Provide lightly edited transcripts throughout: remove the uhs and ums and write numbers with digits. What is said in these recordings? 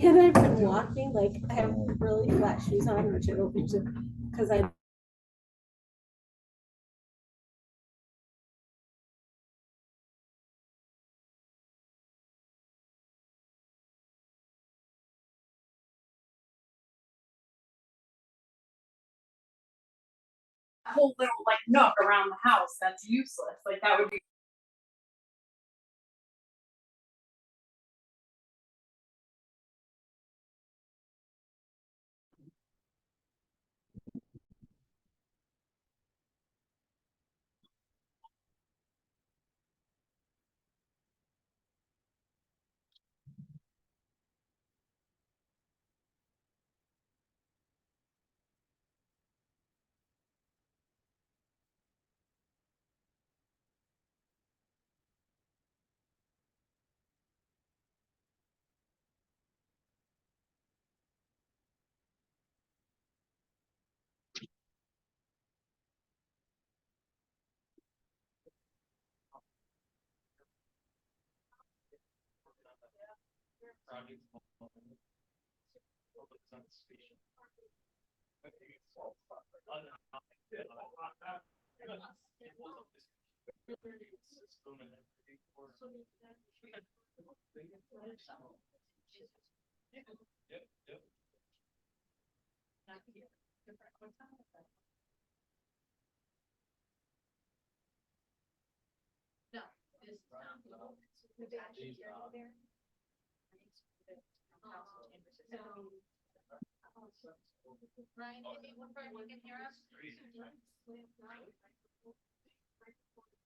And I've been walking, like I have really flat shoes on, which I don't usually, because I whole little like nook around the house that's useless. Like that would be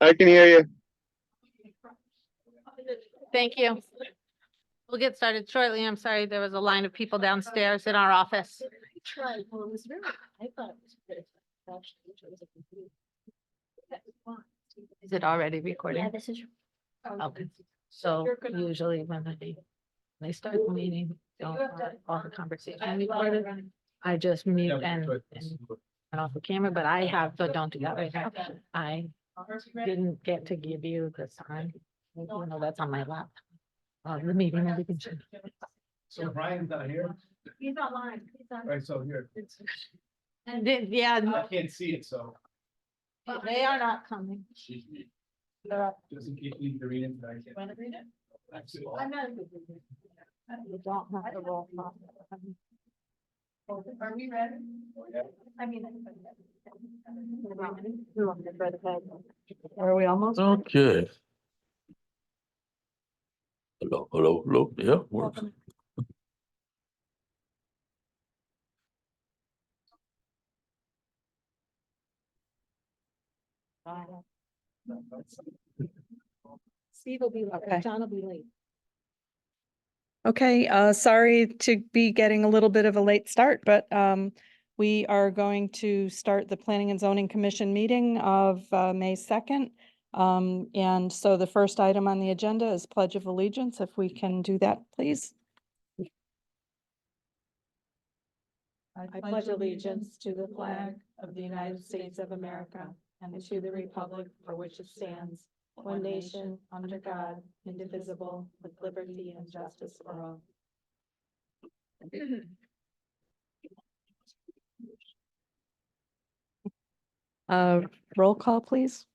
I can hear you. Thank you. We'll get started shortly. I'm sorry, there was a line of people downstairs in our office. well, it was really, I thought it was good. Actually, it was a complete- that was fun. Is it already recording? Yeah, this is. Okay, so usually when they start the meeting, don't want all the conversation recorded. I just mute and turn off the camera, but I have, so don't do that right now. I didn't get to give you the sign. You know, that's on my lap. The meeting, everything. So Brian's not here, He's online. He's on. right, so here, And then, yeah, I can't see it, so they are not coming. They're up. just in case you need to read it, but I can't. Want to read it? Absolutely. I'm not a good reader. You don't have to roll call. Are we ready? Yeah. I mean. Are we almost? Okay. Hello, hello, hello. Yeah, works. Steve will be Okay. late. John will be late. Okay, sorry to be getting a little bit of a late start, but we are going to start the Planning and Zoning Commission meeting of May 2nd. And so the first item on the agenda is Pledge of Allegiance. If we can do that, please. I pledge allegiance to the flag of the United States of America and to the republic for which it stands, one nation, under God, indivisible, with liberty and justice for all. Roll call, please.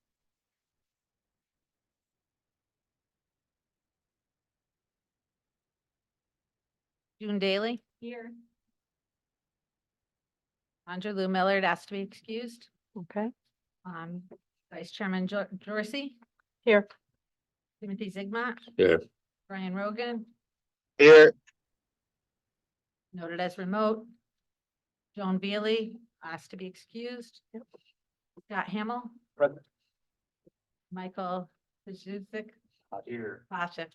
June Daly. Here. Andrew Lou Millard asked to be excused. Okay. Vice Chairman Dorsey, Here. Timothy Zigmont, Here. Brian Rogan, Here, noted as remote. Joan Beely asked to be excused. Scott Hamel. Present. Michael Pajuzic. Here. Pasha.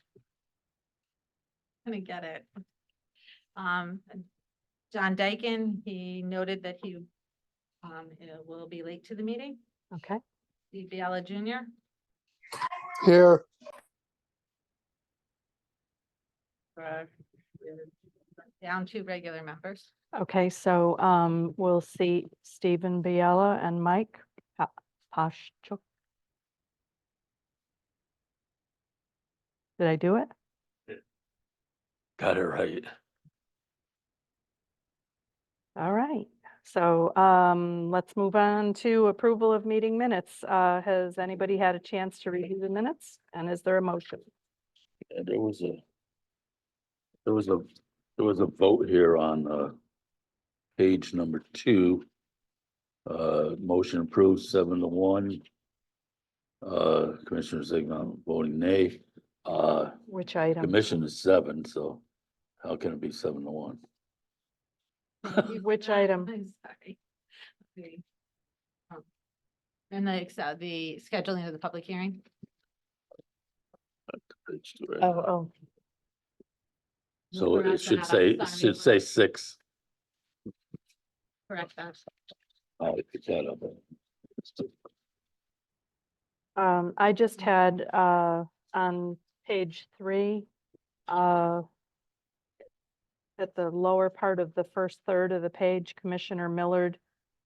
Gonna get it. John Dyken, he noted that he will be late to the meeting. Okay. Steve Biella Jr. here, Down two regular members. Okay, so we'll see Stephen Biella and Mike Pashchuk. Did I do it? Got it right. All right, so let's move on to approval of meeting minutes. Has anybody had a chance to review the minutes? And is there a motion? Yeah, there was a vote here on, page number 2. Motion approved 7-1. Commissioner Zigman voting nay. Which item? Commission is 7, so how can it be 7-1? Which item? I'm sorry. Okay. And the scheduling of the public hearing. Page 2, right? Oh, So it Correct should that, say, I'm sorry. 6. Correct that. I'll pick that up. I just had on page 3, at the lower part of the first third of the page, Commissioner Millard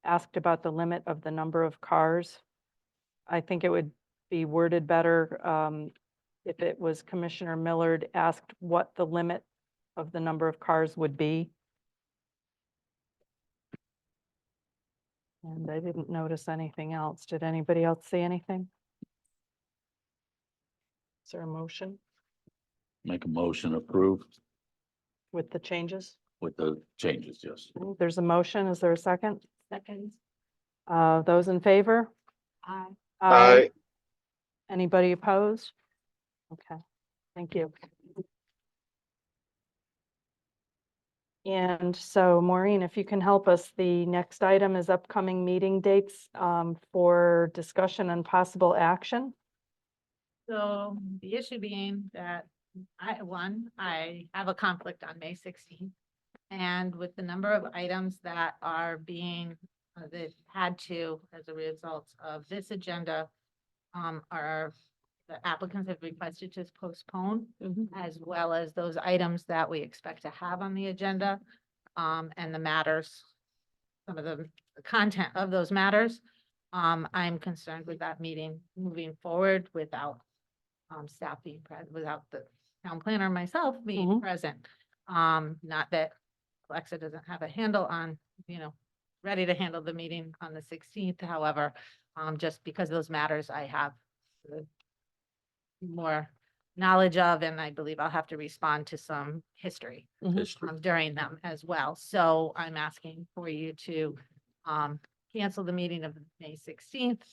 asked about the limit of the number of cars. I think it would be worded better if it was Commissioner Millard asked what the limit of the number of cars would be. And I didn't notice anything else. Did anybody else see anything? Is there a motion Make a motion approved with the changes? with the changes, yes. There's a motion. Is there a second? Second. Those in favor? Aye. Aye. Anybody opposed? Okay, thank you. And so Maureen, if you can help us, the next item is upcoming meeting dates for discussion and possible action. So the issue being that I have a conflict on May 16th. And with the number of items that are being, that had to, as a result of this agenda, the applicants have requested to postpone, as well as those items that we expect to have on the agenda, and the matters, some of the content of those matters. I'm concerned with that meeting moving forward without staff being present, without the town planner and myself being Mhm. present. Not that Alexa doesn't have a handle on, ready to handle the meeting on the 16th. However, just because those matters I have more knowledge of, and I believe I'll have to respond to some history History. during them as well. So I'm asking for you to cancel the meeting of May 16th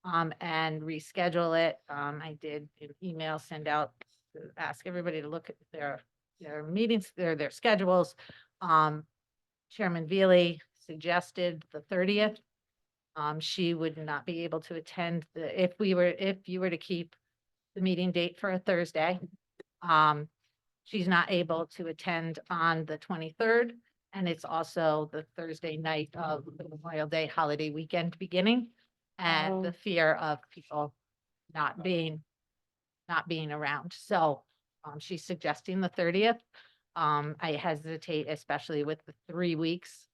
and reschedule it. I did an email send out to ask everybody to look at their meetings, their schedules. Chairman Veely suggested the 30th. She would not be able to attend if you were to keep the meeting date for a Thursday. She's not able to attend on the 23rd, and it's also the Thursday night of the Memorial Day holiday weekend beginning. And Oh. the fear of people not being around. So she's suggesting the 30th. I hesitate, especially with the 3 weeks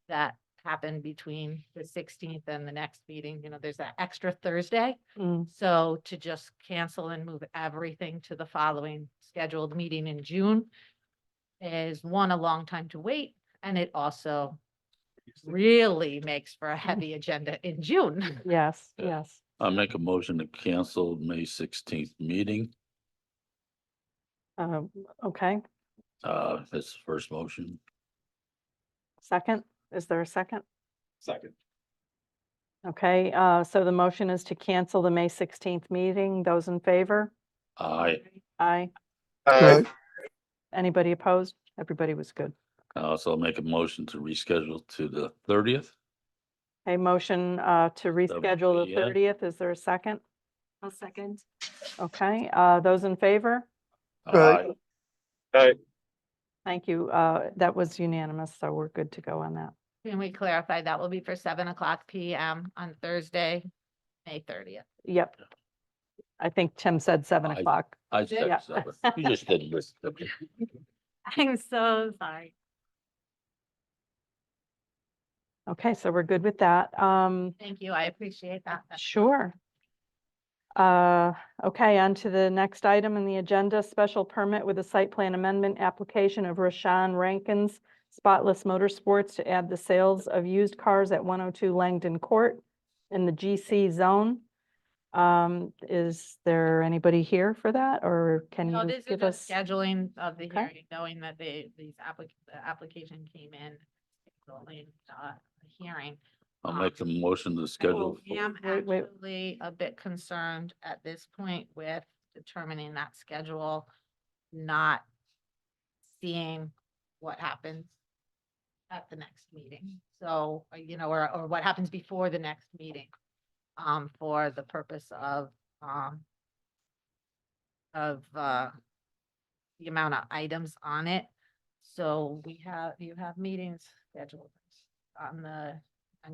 that happen between the 16th and the next meeting. There's that extra Thursday. Mm. So to just cancel and move everything to the following scheduled meeting in June is, one, a long time to wait, and it also really makes for a heavy agenda in June. Yes, Yeah. yes. I'll make a motion to cancel May 16th meeting. Okay, That's the first motion. second. Is there a second? Second. Okay, so the motion is to cancel the May 16th meeting. Those in favor? Aye. Aye. Aye. Anybody opposed? Everybody was good. So I'll make a motion to reschedule to the 30th. A motion to reschedule the yeah. 30th. Is there a second? I'll second. Okay, those in favor? Aye. Aye. Thank you. That was unanimous, so we're good to go on that. Can we clarify that will be for 7:00 PM on Thursday, May 30th? Yep. I think Tim said 7 Aye. o'clock. I Yeah. said 7. You just didn't listen. Okay. I'm so sorry. Okay, so we're good with that. Thank you. I appreciate that. Sure. Okay, on to the next item in the agenda, special permit with a site plan amendment application of Rashawn Rankins, Spotless Motorsports to add the sales of used cars at 102 Langdon Court in the GC zone. Is there anybody here for that, or can No, you this is give just us? scheduling of the Okay. hearing, knowing that the application came in, scheduling, a hearing. I'll make the motion to schedule. I am Wait. actually a bit concerned at this point with determining that schedule, not seeing what happens at the next meeting. So, or what happens before the next meeting, for the purpose of the amount of items on it. So you have meetings scheduled on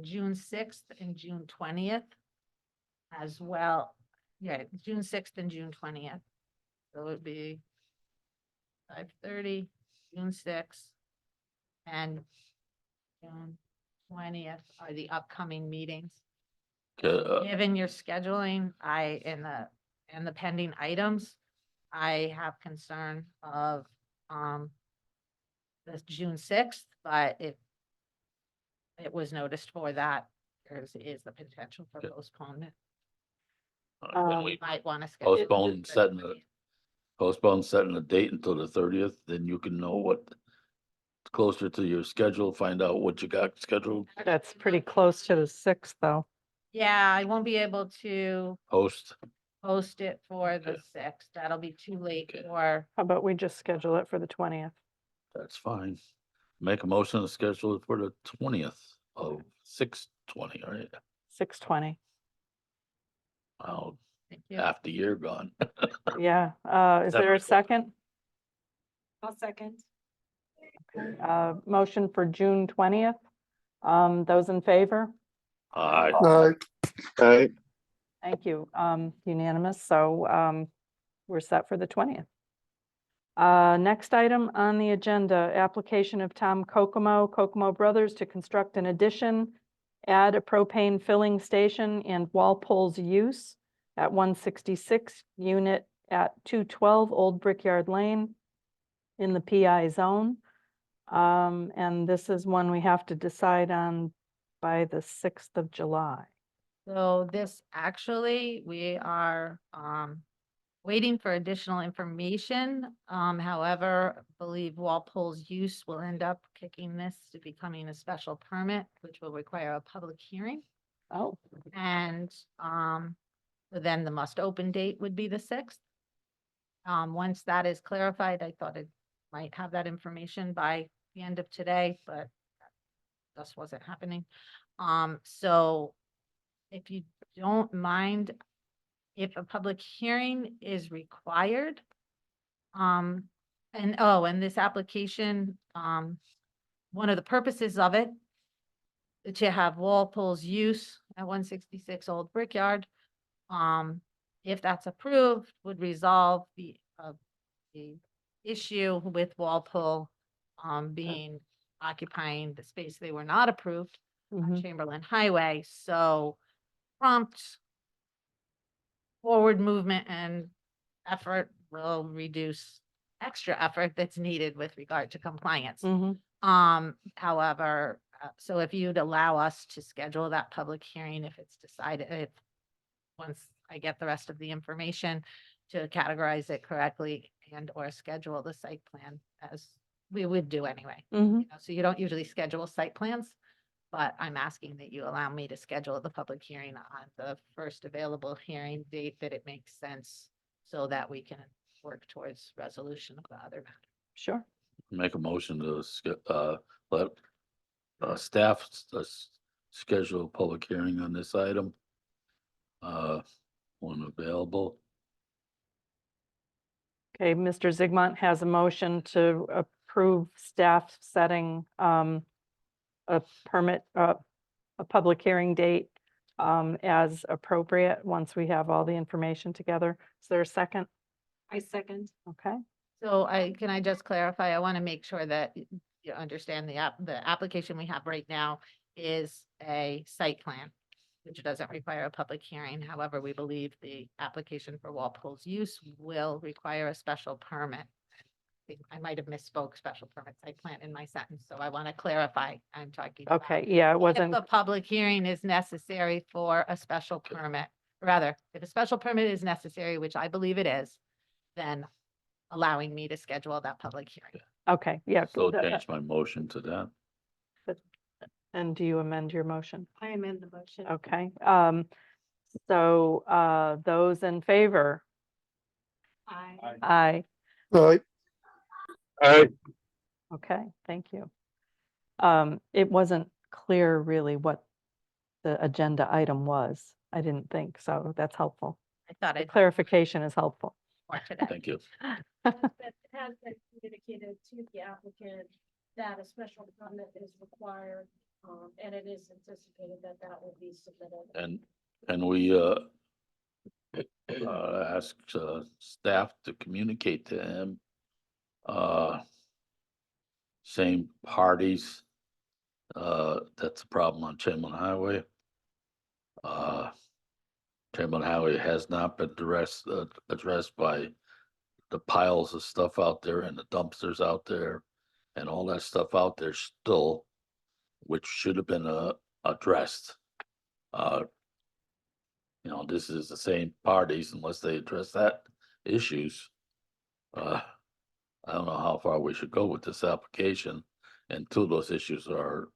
June 6th and June 20th as well. Yeah, June 6th and June 20th. So it would be 5:30, June 6th, and June 20th are the upcoming meetings. Given your scheduling, and the pending items, I have concern of, the June 6th, but if it was noticed for that, there is the potential for Okay. postponement. Can we Might want to schedule. postpone setting the date until the 30th, then you can know what closer to your schedule, find out what you got scheduled, That's pretty close to the 6th, though. Yeah, I won't be able to post. post it for the Okay. 6th. That'll be too late Okay. for, How about we just schedule it for the 20th? That's fine. Make a motion to schedule it for the 20th of 6/20, right? 6:20. Wow, thank you. half the year gone. Yeah, is there a 7 o'clock. second? I'll second. Motion for June 20th. Those in favor? Aye. Aye. Aye. Thank you. Unanimous. So, we're set for the 20th. Next item on the agenda, application of Tom Kokomo Brothers to construct an addition, add a propane filling station and Walpole's use at 166 unit at 212 Old Brickyard Lane in the PI zone. And this is one we have to decide on by the 6th of July. So this actually, we are waiting for additional information. However, I believe Walpole's use will end up kicking this to becoming a special permit, which will require a public hearing. Oh, And then the must open date would be the 6th. Once that is clarified, I thought it might have that information by the end of today, but that just wasn't happening. So if you don't mind, if a public hearing is required, and this application, one of the purposes of it to have Walpole's use at 166 Old Brickyard, if that's approved, would resolve the issue with Walpole being occupying the space they were not approved on mhm. Chamberlain Highway. So prompt forward movement and effort will reduce extra effort that's needed with regard to compliance. Mhm. However, so if you'd allow us to schedule that public hearing, if it's decided, once I get the rest of the information to categorize it correctly and or schedule the site plan as we would do anyway. Mhm. So you don't usually schedule site plans, but I'm asking that you allow me to schedule the public hearing on the first available hearing date that it makes sense so that we can work towards resolution of the other matter. Sure. Make a motion to let staff schedule a public hearing on this item. When available. Okay, Mr. Zigmont has a motion to approve staff setting a permit, a public hearing date as appropriate once we have all the information together. Is there a second? I second. Okay, So can I just clarify? I want to make sure that you understand the application we have right now is a site plan, which doesn't require a public hearing. However, we believe the application for Walpole's use will require a special permit. think I might have misspoke special permit site plan in my sentence, so I want to clarify. I'm talking. about Okay, yeah, it If wasn't, a public hearing is necessary for a special permit, rather, if a special permit is necessary, which I believe it is, then allowing me to schedule that public hearing. okay, yeah. So the- change my motion to that. And do you amend your motion? I amend the motion. Okay, so, those in favor? I. Aye. Aye. Aye. Okay, thank you. It wasn't clear really what the agenda item was. I didn't think, so that's helpful. I thought The I'd clarification is helpful. more today. Thank you. That has been communicated to the applicant that a special permit is required, and it is anticipated that that will be submitted. And we, ask, staff to communicate to him. Same parties. That's a problem on Chamberlain Highway. Chamberlain Highway has not been addressed by the piles of stuff out there and the dumpsters out there and all that stuff out there still, which should have been, addressed. This is the same parties unless they address that issues. I don't know how far we should go with this application, and two of those issues are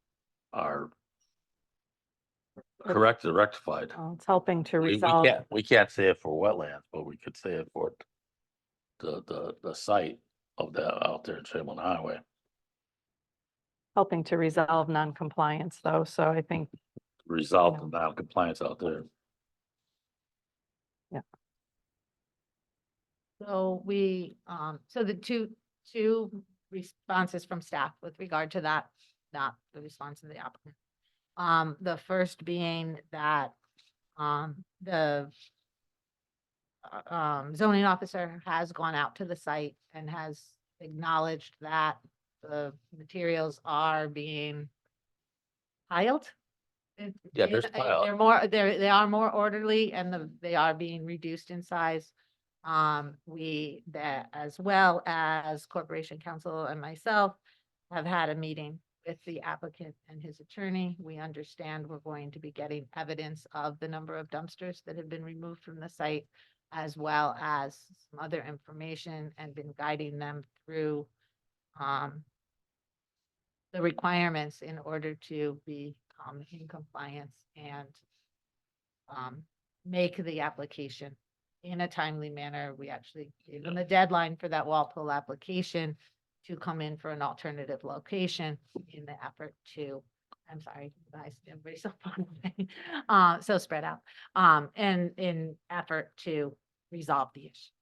corrected, rectified. It's helping to We resolve. can't say it for wetlands, but we could say it for the site of the out there in Chamberlain Highway. Helping to resolve non-compliance though, so I think, Resolve Yeah. the non-compliance out there. So we, so the two responses from staff with regard to that, not the response of the applicant. The first being that, the zoning officer has gone out to the site and has acknowledged that the materials are being piled. Yeah, there's pile. They are more orderly and they are being reduced in size. That as well as Corporation Counsel and myself have had a meeting with the applicant and his attorney. We understand we're going to be getting evidence of the number of dumpsters that have been removed from the site, as well as some other information, and been guiding them through the requirements in order to be in compliance and make the application in a timely manner. We actually gave them a deadline for that Walpole application to come in for an alternative location in the effort to, I'm sorry, guys, everybody's so far away, so spread out, and in effort to resolve the issue.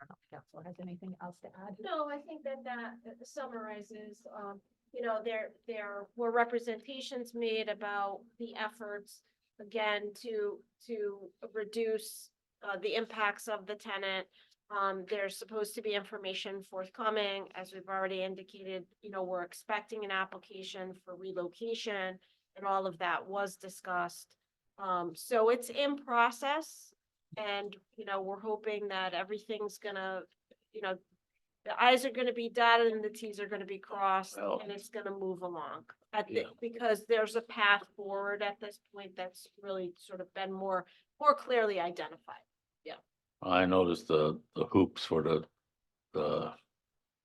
I don't know if council has anything else to add. No, I think that summarizes, there were representations made about the efforts, again, to reduce the impacts of the tenant. There's supposed to be information forthcoming, as we've already indicated, we're expecting an application for relocation, and all of that was discussed. So it's in process, and, we're hoping that everything's gonna, the i's are gonna be dotted and the t's are gonna be crossed, Well- and it's gonna move along. Yeah. Because there's a path forward at this point that's really sort of been more clearly identified. I noticed the hoops for the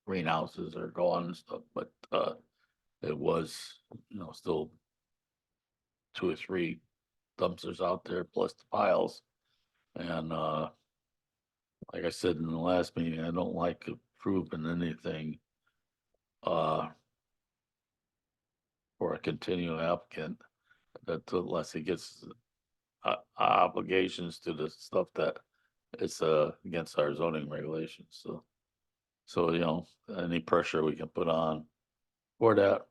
greenhouses are gone and stuff, but, it was, still 2 or 3 dumpsters out there plus the piles. And, like I said in the last meeting, I don't like approving anything, for a continuing applicant that unless he gets, obligations to the stuff that it's against our zoning regulations, so any pressure we can put on for that,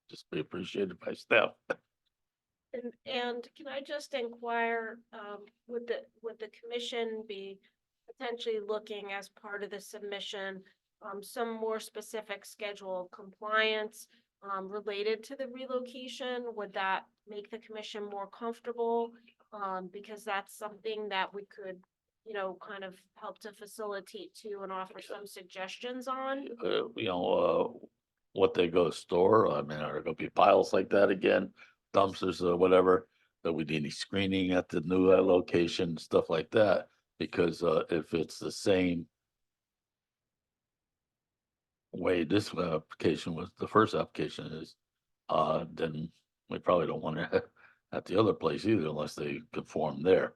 just be appreciated by staff. And can I just inquire, would the commission be potentially looking as part of the submission, some more specific schedule of compliance, related to the relocation? Would that make the commission more comfortable? Because that's something that we could you know, kind of help to facilitate too and offer some suggestions on. What they go store, I mean, are there gonna be piles like that again? Dumpsters or whatever, that we need any screening at the new location, stuff like that, because if it's the same way this application was, the first application is, then we probably don't want it at the other place either unless they conform there.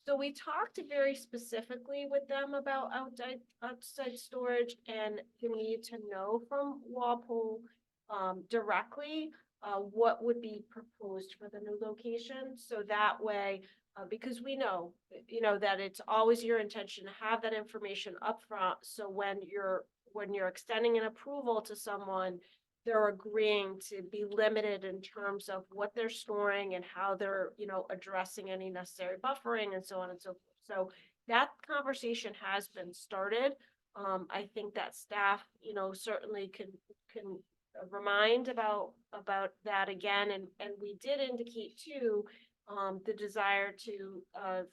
So we talked very specifically with them about outside storage and the need to know from Walpole directly what would be proposed for the new location. So that way, because we know, you know, that it's always your intention to have that information upfront. So when you're extending an approval to someone, they're agreeing to be limited in terms of what they're storing and how they're, you know, addressing any necessary buffering and so on and so forth. So that conversation has been started. I think that staff, you know, certainly can remind about that again. And we did indicate too, the desire to,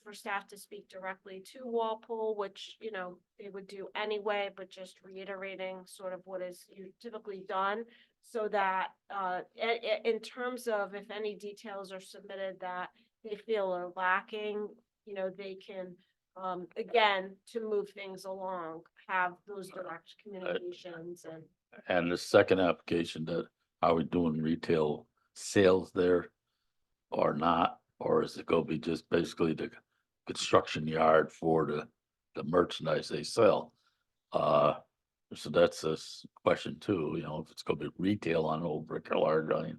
for staff to speak directly to Walpole, which, you know, they would do anyway, but just reiterating sort of what is typically done. So that, in terms of if any details are submitted that they feel are lacking, you know, they can, again, to move things along, have those direct communications and. And the second application, that are we doing retail sales there or not? Or is it gonna be just basically the construction yard for the merchandise they sell? So that's a question too, you know, if it's gonna be retail on Old Brickyard, I mean,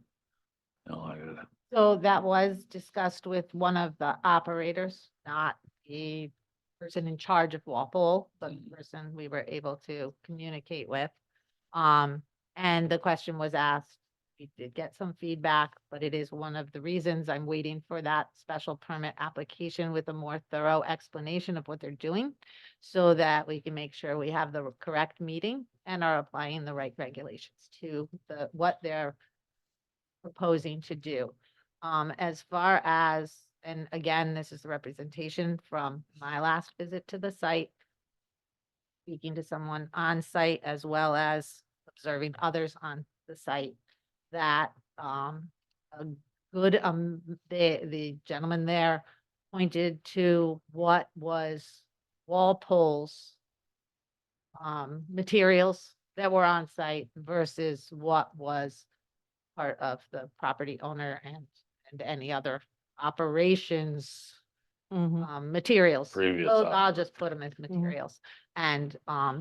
you know, So that was discussed with one of the operators, not the person in charge of Walpole, but the person we were able to communicate with. And the question was asked, we did get some feedback, but it is one of the reasons I'm waiting for that special permit application with a more thorough explanation of what they're doing, so that we can make sure we have the correct meeting and are applying the right regulations to what they're proposing to do. As far as, and again, this is the representation from my last visit to the site, speaking to someone on site as well as observing others on the site, that a good, the gentleman there pointed to what was Walpole's materials that were on site versus what was part of the property owner and any other operations materials. Previous Those, I'll operator. just put them as materials. And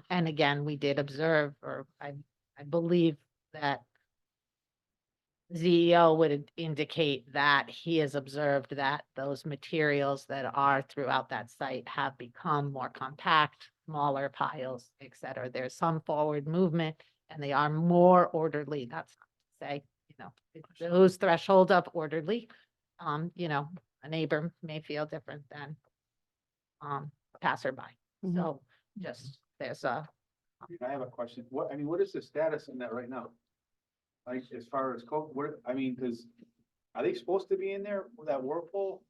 again, we did observe, or I believe that CEO would indicate that he has observed that those materials that are throughout that site have become more compact, smaller piles, et cetera. There's some forward movement and they are more orderly. That's not to say, you know, those threshold of orderly, you know, a neighbor may feel different than a passerby. Mhm. So just, there's a, I have a question. What is the status in that right now? Like, as far as code, cause are they supposed to be in there with that whirlpool?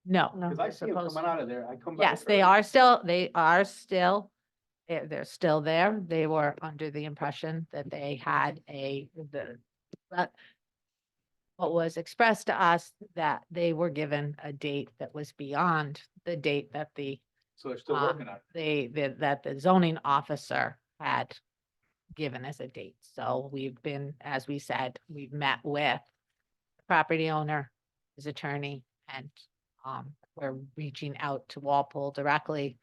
no. Cause I they're see them supposed coming to. out of there. I come back. Yes, they are still, they're still there. They were under the impression that they had what was expressed to us, that they were given a date that was beyond the date that So they're still working on it. that the zoning officer had given as a date. So we've been, as we said, we've met with the property owner, his attorney, and we're reaching out to Walpole directly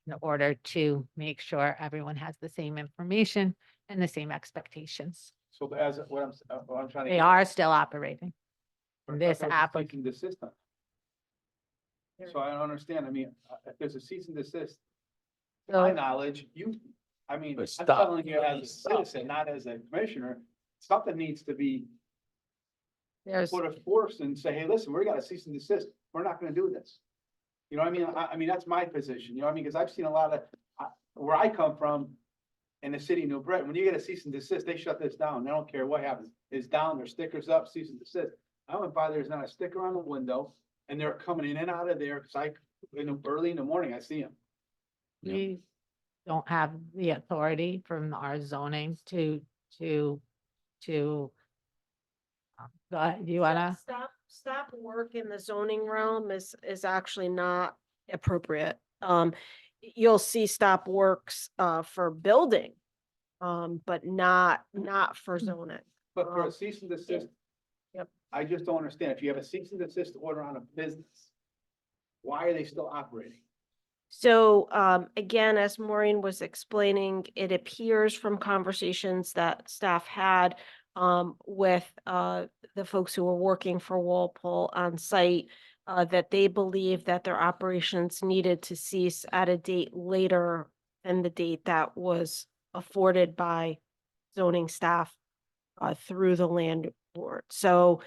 in order to make sure everyone has the same information and the same expectations. So as, what I'm trying to. They get are at, still operating. I This thought there was a cease applic- and desist on it. So I don't understand. If there's a cease and desist, to my So knowledge, But I'm stop. telling you as a Stop. citizen, not as a commissioner, something needs to be there's, put a force and say, hey, listen, we got a cease and desist. We're not gonna do this. You know what I mean? I mean, that's my position, you know what I mean? Cause I've seen a lot of, where I come from in the city of New Britain, when you get a cease and desist, they shut this down. They don't care what happens. It's down, their stickers up, cease and desist. I went by, there's not a sticker on the window and they're coming in and out of there. Cause Early in the morning, I see them. Yep. We don't have the authority from our zoning to, go ahead, do you wanna? Stop work in the zoning realm is actually not appropriate. You'll see stop works, for building, but not for zoning. But for a cease and desist. Yep. I just don't understand. If you have a cease and desist order on a business, why are they still operating? So, again, as Maureen was explaining, it appears from conversations that staff had, with, the folks who were working for Walpole on site, that they believe that their operations needed to cease at a date later than the date that was afforded by zoning staff, through the land board. So,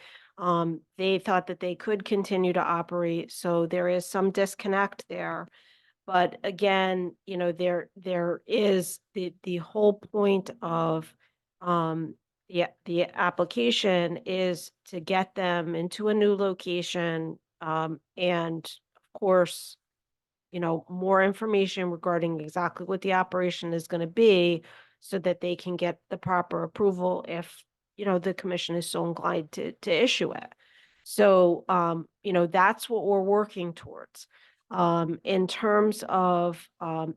they thought that they could continue to operate, so there is some disconnect there. But again, there is the whole point of, the application is to get them into a new location, and of course, more information regarding exactly what the operation is gonna be so that they can get the proper approval if, the commission is so inclined to issue it. So, that's what we're working towards. In terms of,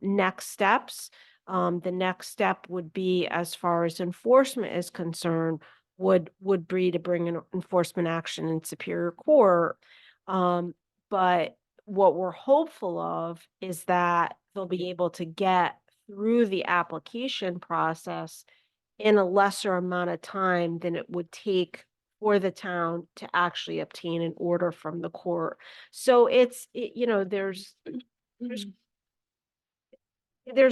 next steps, the next step would be, as far as enforcement is concerned, would be to bring an enforcement action in Superior Court. But what we're hopeful of is that they'll be able to get through the application process in a lesser amount of time than it would take for the town to actually obtain an order from the court. So there's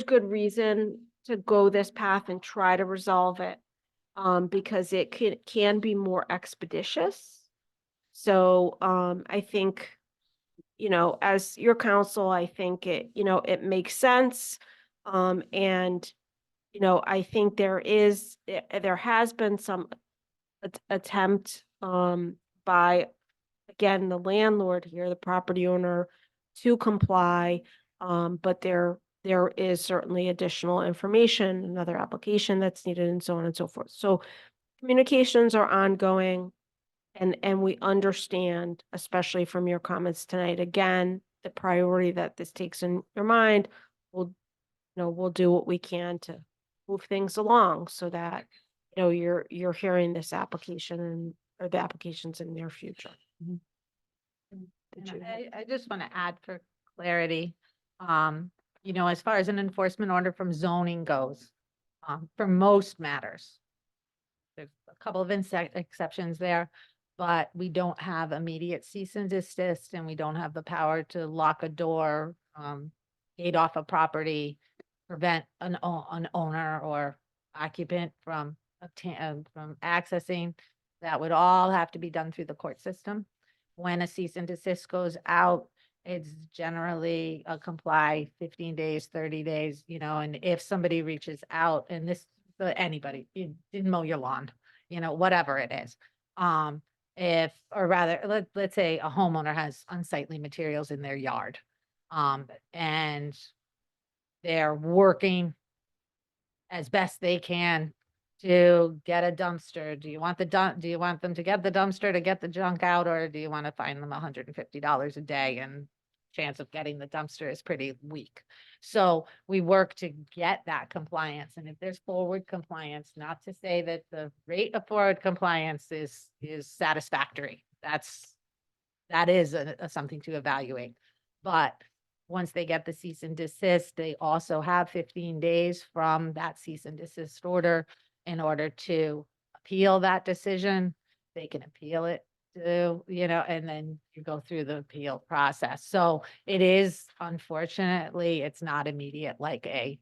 good reason to go this path and try to resolve it, because it can be more expeditious. So, I think, as your counsel, I think it makes sense. And, I think there has been some attempt, by, again, the landlord here, the property owner, to comply. But there is certainly additional information, another application that's needed, and so on and so forth. So communications are ongoing. And we understand, especially from your comments tonight, again, the priority that this takes in your mind. We'll do what we can to move things along so that, you're hearing this application or the applications in near future. And Did you- I just want to add for clarity, as far as an enforcement order from zoning goes, for most matters, there's a couple of exceptions there, but we don't have immediate cease and desist, and we don't have the power to lock a door, gate off a property, prevent an owner or occupant from accessing. That would all have to be done through the court system. When a cease and desist goes out, it's generally a comply 15 days, 30 days, and if somebody reaches out and anybody, you didn't mow your lawn, whatever it is. Let's say a homeowner has unsightly materials in their yard, and they're working as best they can to get a dumpster. Do you want them to get the dumpster to get the junk out, or do you want to fine them $150 a day? And chance of getting the dumpster is pretty weak. So we work to get that compliance. And if there's forward compliance, not to say that the rate of forward compliance is satisfactory. That is something to evaluate. But once they get the cease and desist, they also have 15 days from that cease and desist order in order to appeal that decision. They can appeal it to, and then you go through the appeal process. So it is, unfortunately, it's not immediate like a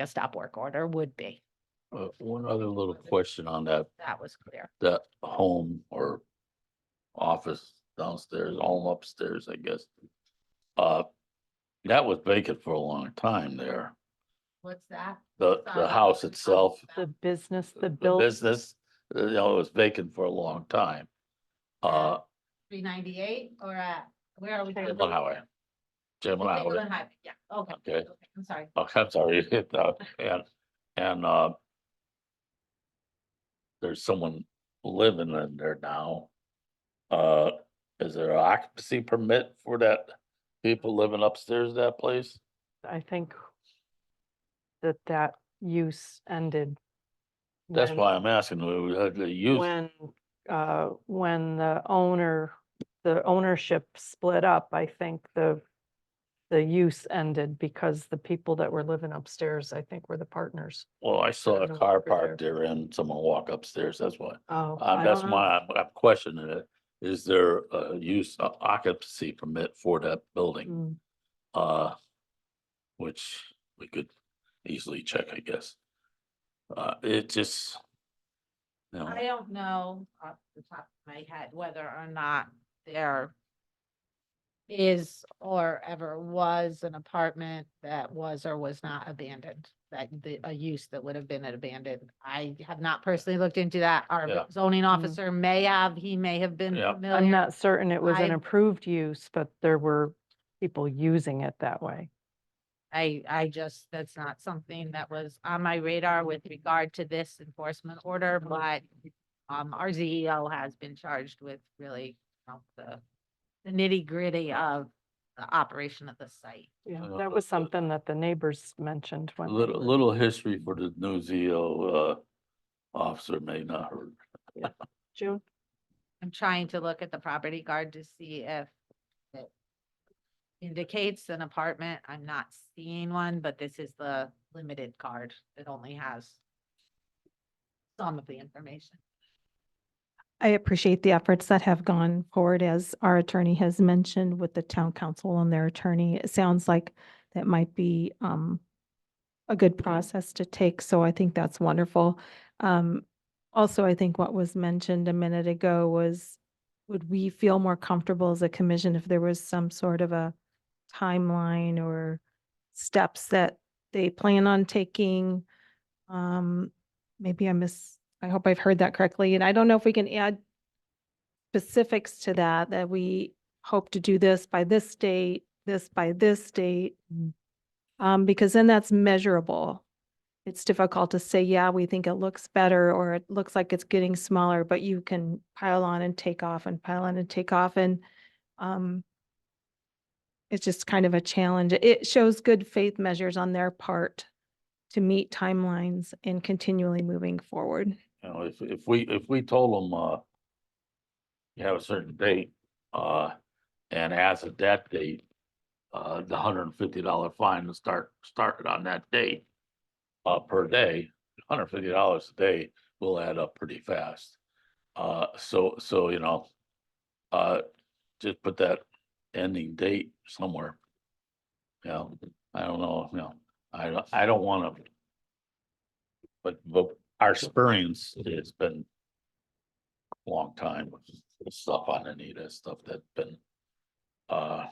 stop work order would be. One other little question on that That was clear. home or office downstairs, home upstairs, I guess. That was vacant for a long time there. What's that? The house itself, The business, the the build, business, it was vacant for a long time. 398 or at? Where are we? Chamberlain Highway. Chamberlain Highway, Chamberlain Highway, yeah, okay. okay. Okay, I'm sorry. Oh, I'm sorry, and, there's someone living in there now. Is there an occupancy permit for that? People living upstairs of that place? I think that use ended. That's when- why I'm asking, we had the use, when the ownership split up, I think the use ended because the people that were living upstairs, I think, were the partners. well, I saw a don't know car for sure. parked there and someone walk upstairs, that's why. Oh, That's why I'm questioning it. Is there a use occupancy permit for that building? Which we could easily check, I guess. It just, you know, I don't know off the top of my head whether or not there is or ever was an apartment that was or was not abandoned, a use that would have been abandoned. I have not personally looked into that. Our Yeah. zoning officer may have, he may have been Yeah. familiar. I'm not certain it was an I- approved use, but there were people using it that way. I just, that's not something that was on my radar with regard to this enforcement order, but our ZEO has been charged with really, the nitty gritty of the operation of the site. Yeah, Uh, that was something that the neighbors mentioned a when. they little, were- little history for the new ZO, officer may not hurt. June? I'm trying to look at the property guard to see if it indicates an apartment. I'm not seeing one, but this is the limited card. It only has some of the information. I appreciate the efforts that have gone forward, as our attorney has mentioned with the town council and their attorney. It sounds like that might be a good process to take, so I think that's wonderful. Also, I think what was mentioned a minute ago was, would we feel more comfortable as a commission if there was some sort of a timeline or steps that they plan on taking? Maybe I hope I've heard that correctly, and I don't know if we can add specifics to that we hope to do this by this date, this by this date. Because then that's measurable. It's difficult to say, yeah, we think it looks better, or it looks like it's getting smaller, but you can pile on and take off and pile on and take off, and it's just kind of a challenge. It shows good faith measures on their part to meet timelines and continually moving forward. You know, if we told them, you have a certain date, and as of that date, the $150 fine to started on that date, per day, $150 a day will add up pretty fast. So, you know, just put that ending date somewhere. You know, I don't know, you know, I don't wanna. But our experience has been a long time with the stuff on Anita, stuff that's been, put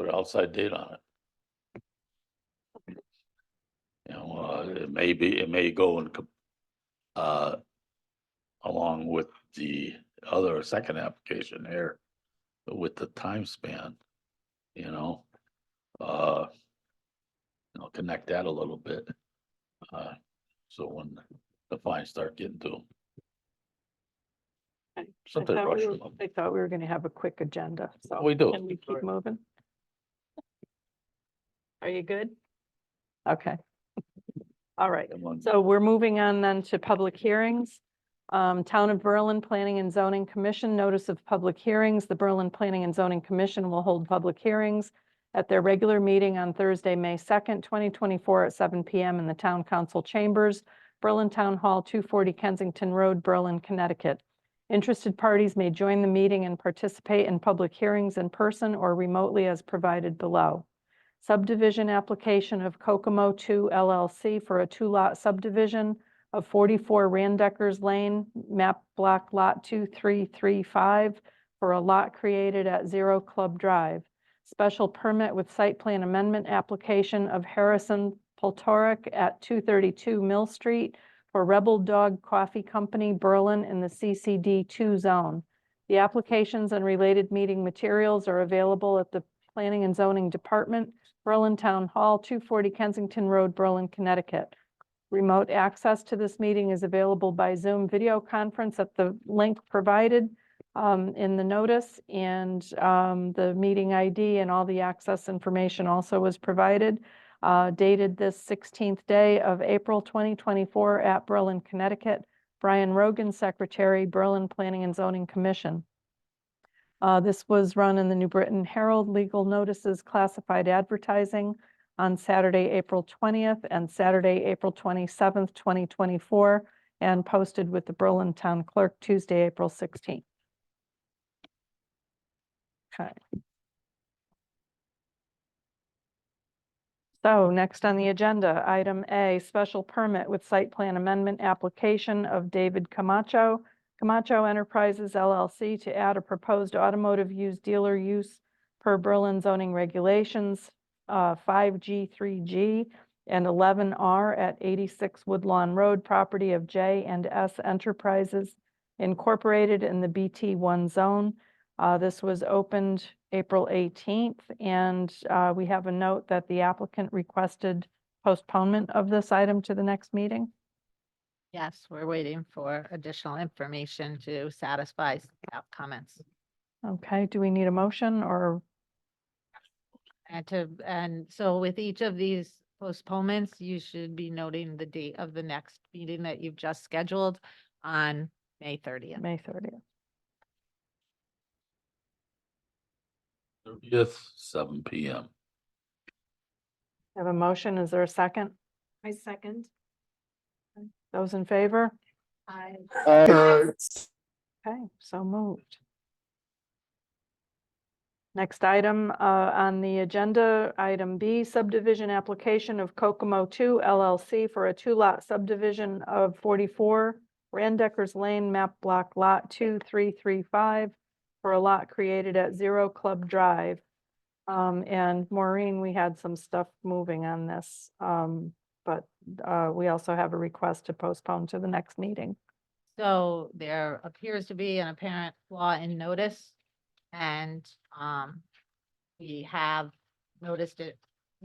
an outside date on it. You know, it may go and, along with the other second application here, with the time span, you know, connect that a little bit. So when the fines start getting to them. Something rush them. I thought we were gonna have a quick agenda, so. We do. Can we keep moving? Are you good? Okay. All right. So we're moving on then to public hearings. Town of Berlin Planning and Zoning Commission, notice of public hearings. The Berlin Planning and Zoning Commission will hold public hearings at their regular meeting on Thursday, May 2nd, 2024 at 7 p.m. in the Town Council Chambers, Berlin Town Hall, 240 Kensington Road, Berlin, Connecticut. Interested parties may join the meeting and participate in public hearings in person or remotely as provided below. Subdivision application of Kokomo 2 LLC for a two-lot subdivision of 44 Randeckers Lane, map block lot 2335 for a lot created at 0 Club Drive. Special permit with site plan amendment application of Harrison Poltoric at 232 Mill Street for Rebel Dog Coffee Company, Berlin in the CCD2 zone. The applications and related meeting materials are available at the Planning and Zoning Department, Berlin Town Hall, 240 Kensington Road, Berlin, Connecticut. Remote access to this meeting is available by Zoom video conference at the link provided in the notice, and the meeting ID and all the access information also was provided. Dated this 16th day of April 2024 at Berlin, Connecticut. Brian Rogan, Secretary, Berlin Planning and Zoning Commission. This was run in the New Britain Herald, legal notices, classified advertising on Saturday, April 20th and Saturday, April 27th, 2024, and posted with the Berlin Town Clerk Tuesday, April 16th. Okay. So next on the agenda, item A, special permit with site plan amendment application of David Camacho, Camacho Enterprises LLC, to add a proposed automotive used dealer use per Berlin zoning regulations, 5G, 3G, and 11R at 86 Woodlawn Road, property of J&S Enterprises Incorporated in the BT1 zone. This was opened April 18th, and we have a note that the applicant requested postponement of this item to the next meeting. Yes, we're waiting for additional information to satisfy staff comments. Okay, do we need a motion or? And so with each of these postponements, you should be noting the date of the next meeting that you've just scheduled on May 30th. May 30th. 30th, 7 PM. Have a motion, is there a second? I second. Those in favor? I. Aye. Okay, so moved. Next item on the agenda, item B, subdivision application of Kokomo 2 LLC for a 2-lot subdivision of 44 Randeckers Lane, map block lot 2335 for a lot created at 0 Club Drive. And Maureen, we had some stuff moving on this, but we also have a request to postpone to the next meeting. So there appears to be an apparent flaw in notice, and we have noticed it.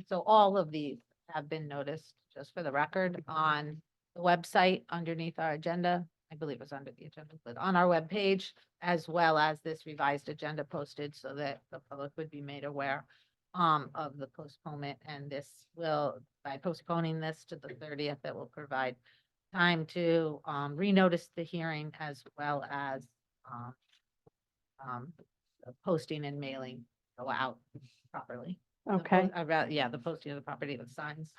So all of these have been noticed, just for the record, on the website underneath our agenda. I believe it's under the agenda, but on our webpage, as well as this revised agenda posted so that the public would be made aware of the postponement. And this will, by postponing this to the 30th, that will provide time to renotice the hearing, as well as posting and mailing go out properly. Okay. The posting of the property with signs.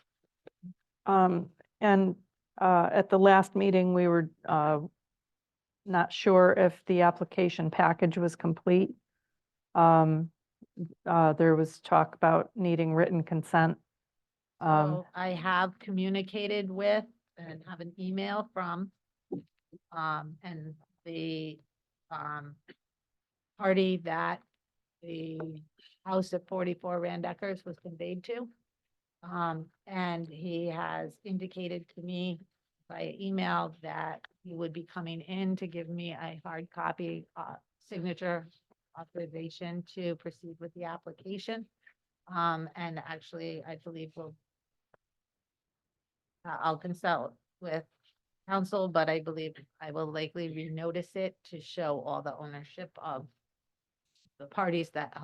And at the last meeting, we were not sure if the application package was complete. There was talk about needing written consent. So I have communicated with and have an email from, and the, party that the house at 44 Randeckers was conveyed to. And he has indicated to me by email that he would be coming in to give me a hard copy, signature authorization to proceed with the application. And actually, I believe I'll consult with council, but I believe I will likely renotice it to show all the ownership of the parties that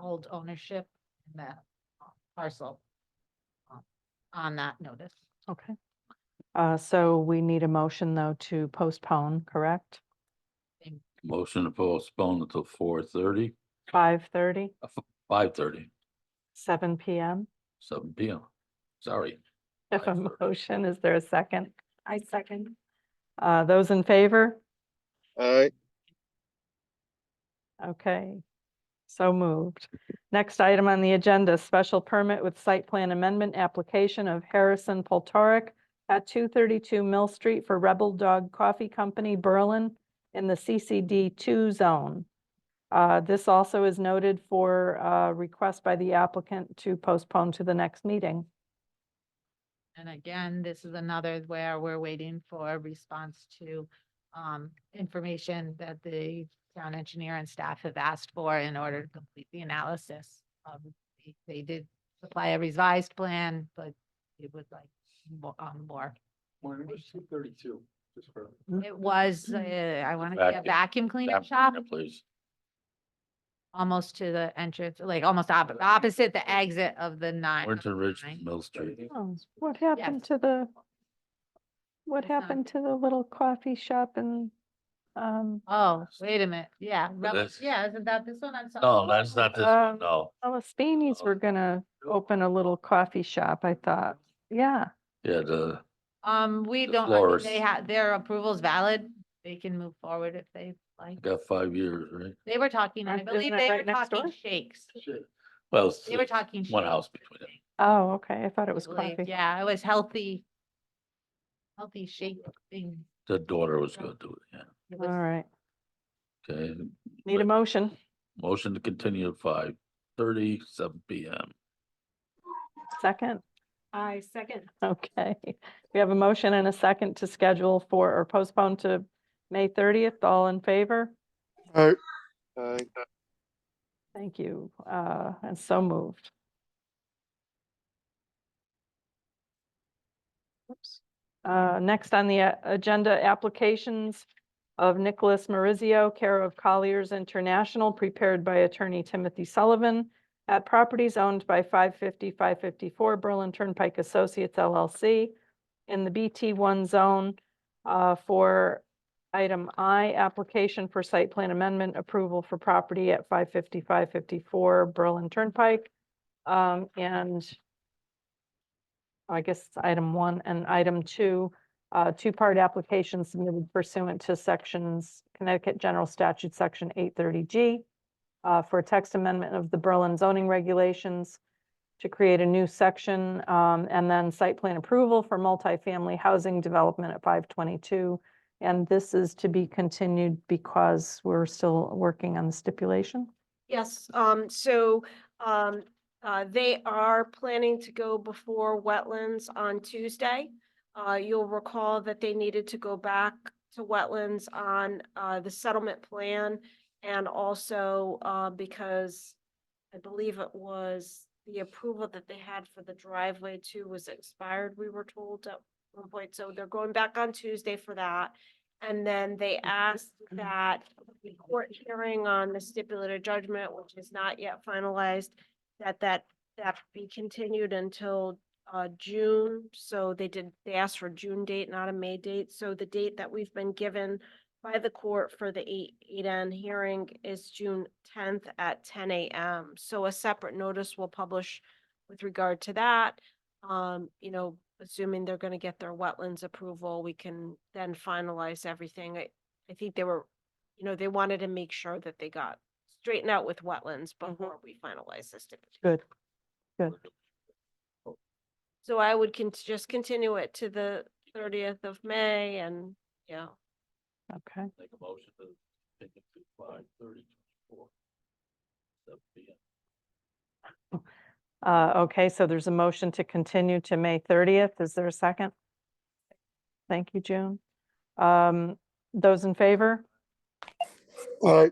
hold ownership in that parcel on that notice. Okay. So we need a motion, though, to postpone, correct? Motion to postpone until 4:30, 5:30, 5:30, 7 PM. 7 PM. Sorry. If a 5:30. motion, is there a second? I second. Those in favor? Aye. Okay, so moved. Next item on the agenda, special permit with site plan amendment application of Harrison Poltoric at 232 Mill Street for Rebel Dog Coffee Company, Berlin, in the CCD 2 zone. This also is noted for request by the applicant to postpone to the next meeting. And again, this is another where we're waiting for a response to information that the town engineer and staff have asked for in order to complete the analysis. They did supply a revised plan, but it would like more. When was 232, just for. It was, I want to say a Vacuum. vacuum cleaner shop, Please. almost to the entrance, like almost opposite the exit of the Warrenton Ridge, 909. Mill Street. Oh, what happened to the, what It's not- happened to the little coffee shop and, Oh, wait a minute. Yeah, this- yeah, isn't that this one? No, that's not this, Um, no. Spanies were gonna open a little coffee shop, I thought. Yeah, Yeah, the, We the don't, I mean, florist. they have, their approval's valid. They can move forward if they like. got 5 years, right? They were talking, I Isn't believe it they were right next talking door? shakes. Well, it's They were talking. one shakes, house I between them. think, oh, okay, I thought it I was believe. coffee. Yeah, it was healthy. Healthy shake thing. The daughter was gonna do it, yeah. It All was- right, Okay, need a motion, motion to continue at 5:30, 7 PM. second? I second. Okay, we have a motion and a second to schedule for, or postpone to May 30th, all in favor? Aye. Thank you, and so moved. Oops. Next on the agenda, applications of Nicholas Marizio, care of Colliers International, prepared by attorney Timothy Sullivan at properties owned by 550, 554 Berlin Turnpike Associates LLC in the BT1 zone for item I, application for site plan amendment approval for property at 550, 554 Berlin Turnpike. And I guess it's item 1 and item 2, two-part application submitted pursuant to sections Connecticut General Statute, Section 830G, for a text amendment of the Berlin zoning regulations to create a new section, and then site plan approval for multifamily housing development at 522. And this is to be continued because we're still working on the stipulation. Yes, they are planning to go before wetlands on Tuesday. You'll recall that they needed to go back to wetlands on, the settlement plan. And also, because I believe it was the approval that they had for the driveway too was expired, we were told at one point. So they're going back on Tuesday for that. And then they asked that the court hearing on the stipulated judgment, which is not yet finalized, that be continued until June. So they asked for a June date, not a May date. So the date that we've been given by the court for the 8N hearing is June 10th at 10 a.m. So a separate notice will publish with regard to that. Assuming they're gonna get their wetlands approval, we can then finalize everything. I think they were, they wanted to make sure that they got straightened out with wetlands before we finalize this. Good, good. So I would just continue it to the 30th of May and, yeah. Okay, Make a motion to take it to 5:30, 7 PM. okay, so there's a motion to continue to May 30th. Is there a second? Thank you, June. Those in favor? Aye.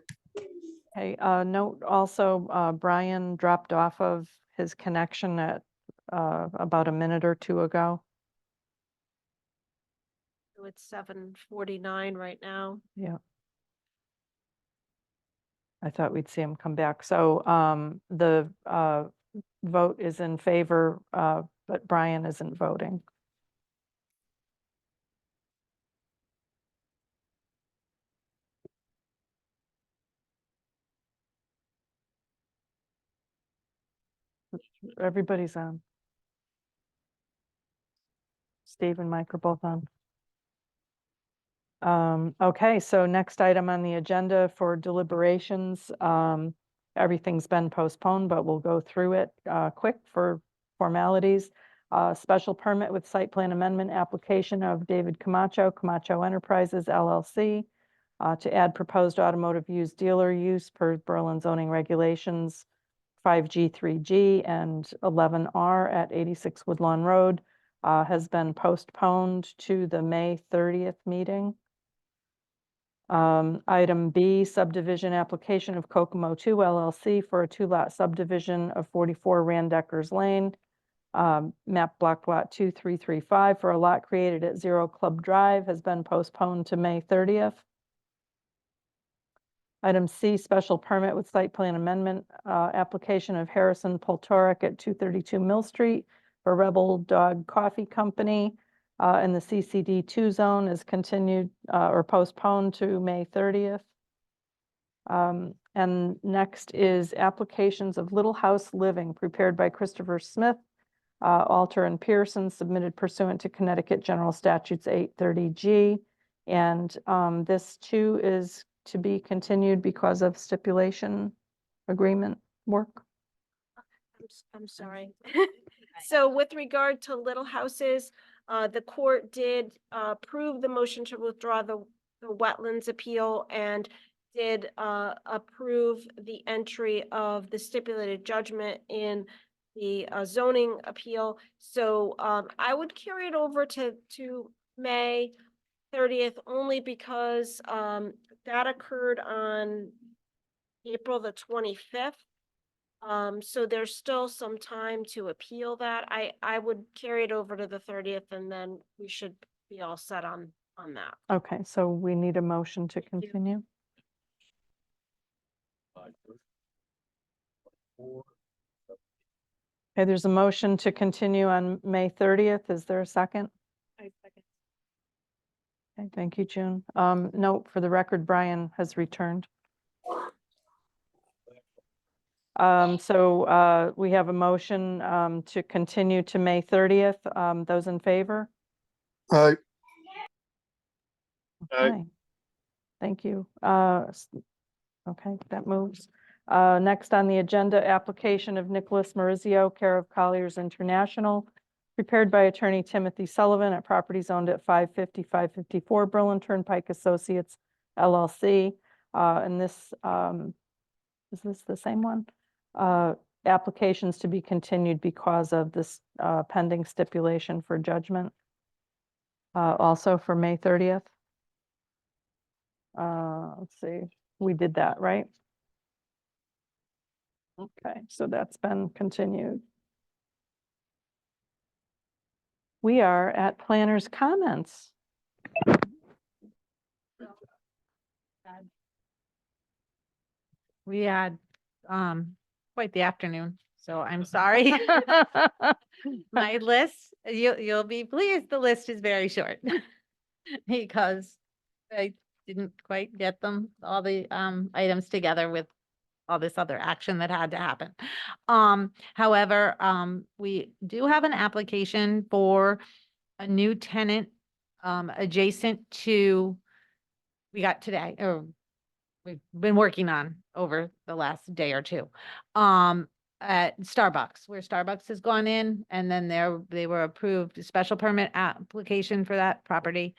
Okay, note also, Brian dropped off of his connection at about a minute or two ago. So it's 7:49 right now. Yeah. I thought we'd see him come back. So the vote is in favor, but Brian isn't voting. Everybody's on. Steve and Mike are both on. Okay, so next item on the agenda for deliberations, everything's been postponed, but we'll go through it quick for formalities. Special permit with site plan amendment application of David Camacho, Camacho Enterprises LLC, to add proposed automotive used dealer use per Berlin zoning regulations 5G, 3G, and 11R at 86 Woodlawn Road, has been postponed to the May 30th meeting. Item B, subdivision application of Kokomo 2 LLC for a 2-lot subdivision of 44 Randeckers Lane, map block lot 2335 for a lot created at 0 Club Drive has been postponed to May 30th. Item C, special permit with site plan amendment, application of Harrison Poltoric at 232 Mill Street for Rebel Dog Coffee Company, in the CCD 2 zone is continued, or postponed to May 30th. And next is applications of Little House Living prepared by Christopher Smith, Alter and Pearson, submitted pursuant to Connecticut General Statutes 830G. And this too is to be continued because of stipulation agreement work. I'm sorry. So with regard to Little Houses, the court did approve the motion to withdraw the wetlands appeal and did approve the entry of the stipulated judgment in the zoning appeal. So I would carry it over to May 30th only because that occurred on April the 25th. So there's still some time to appeal that. I would carry it over to the 30th and then we should be all set on that. Okay, so we need a motion to continue. Okay, there's a motion to continue on May 30th. Is there a second? Okay, thank you, June. Note for the record, Brian has returned. So we have a motion to continue to May 30th. Those in favor? Aye. Aye. Okay. Thank you. Okay, that moves. Next on the agenda, application of Nicholas Marizio, care of Colliers International, prepared by attorney Timothy Sullivan at properties owned at 550, 554 Berlin Turnpike Associates LLC. And this, is this the same one? Applications to be continued because of this pending stipulation for judgment. Also for May 30th. Let's see, we did that, right? Okay, so that's been continued. We are at planners' comments. We had quite the afternoon, so I'm sorry. My list, you'll be pleased, the list is very short. Because I didn't quite get them, all the items together with all this other action that had to happen. However, we do have an application for a new tenant adjacent to, we got today, or we've been working on over the last day or two. At Starbucks, where Starbucks has gone in, and then they were approved a special permit application for that property.